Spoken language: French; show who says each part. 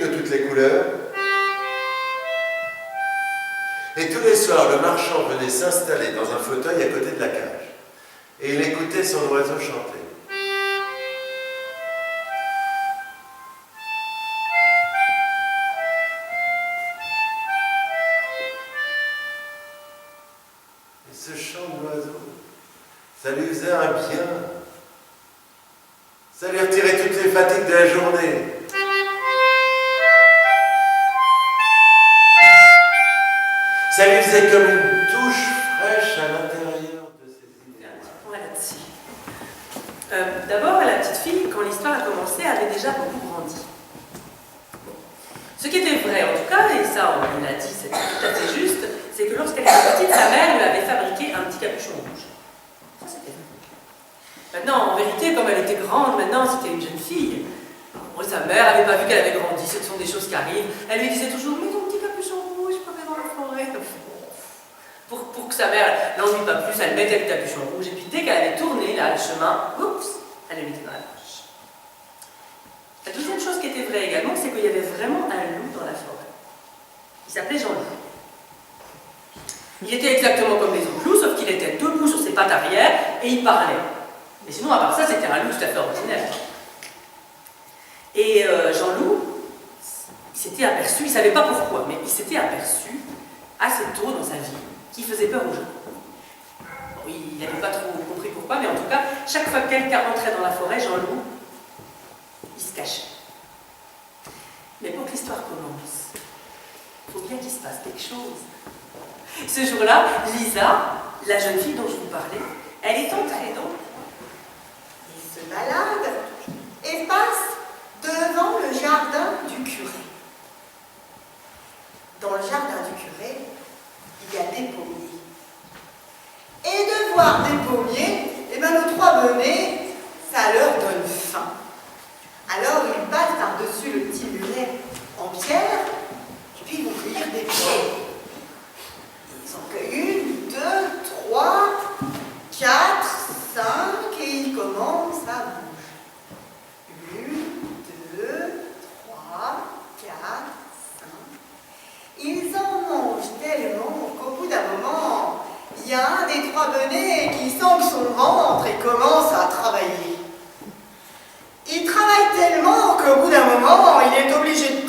Speaker 1: de toutes les couleurs. Et tous les soirs, le marchand venait s'installer dans un fauteuil à côté de la cage. Et il écoutait son oiseau chanter. Et ce chant de l'oiseau, ça lui faisait un bien. Ça lui retirait toutes les fatigues de la journée. Ça lui faisait comme une touche fraîche à l'intérieur de ses idées.
Speaker 2: Voilà, là-dessus. D'abord, la petite fille, quand l'histoire a commencé, avait déjà beaucoup grandi. Ce qui était vrai, en tout cas, et ça, on l'a dit, c'est tout à fait juste, c'est que lorsqu'elle était petite, sa mère lui avait fabriqué un petit capuchon rouge. Ça, c'était vrai. Maintenant, en vérité, comme elle était grande, maintenant, c'était une jeune fille. Bon, sa mère n'avait pas vu qu'elle avait grandi, ce sont des choses qui arrivent. Elle lui disait toujours, mais ton petit capuchon rouge, je peux dans la forêt. Pour que sa mère n'ennuie pas plus, elle mettait le capuchon rouge, et puis dès qu'elle avait tourné là, le chemin, oups, elle le mettait dans la poche. La deuxième chose qui était vraie également, c'est qu'il y avait vraiment un loup dans la forêt. Il s'appelait Jean-Loup. Il était exactement comme les autres loups, sauf qu'il était debout sur ses pattes arrière et il parlait. Mais sinon, à part ça, c'était un loup tout à fait ordinaire. Et Jean-Loup, il s'était aperçu, il ne savait pas pourquoi, mais il s'était aperçu assez tôt dans sa vie qu'il faisait peur aux gens. Bon, il n'avait pas trop compris pourquoi, mais en tout cas, chaque fois que quelqu'un rentrait dans la forêt, Jean-Loup, il se cachait. Mais pour que l'histoire commence, il faut bien qu'il se passe quelque chose. Ce jour-là, Lisa, la jeune fille dont je vous parlais, elle est entrée donc.
Speaker 3: Il se balade et passe devant le jardin du curé. Dans le jardin du curé, il y a des pommiers. Et de voir des pommiers, eh ben, nos trois benets, ça leur donne faim. Alors ils passent par-dessus le petit muret en pierre, et puis ils vont cueillir des pommes. Ils en cueillent 1, 2, 3, 4, 5, et ils commencent à bouger. 1, 2, 3, 4, 5. Ils en mangent tellement qu'au bout d'un moment, il y a un des trois benets qui sent que son ventre et commence à travailler. Il travaille tellement qu'au bout d'un moment, il est obligé de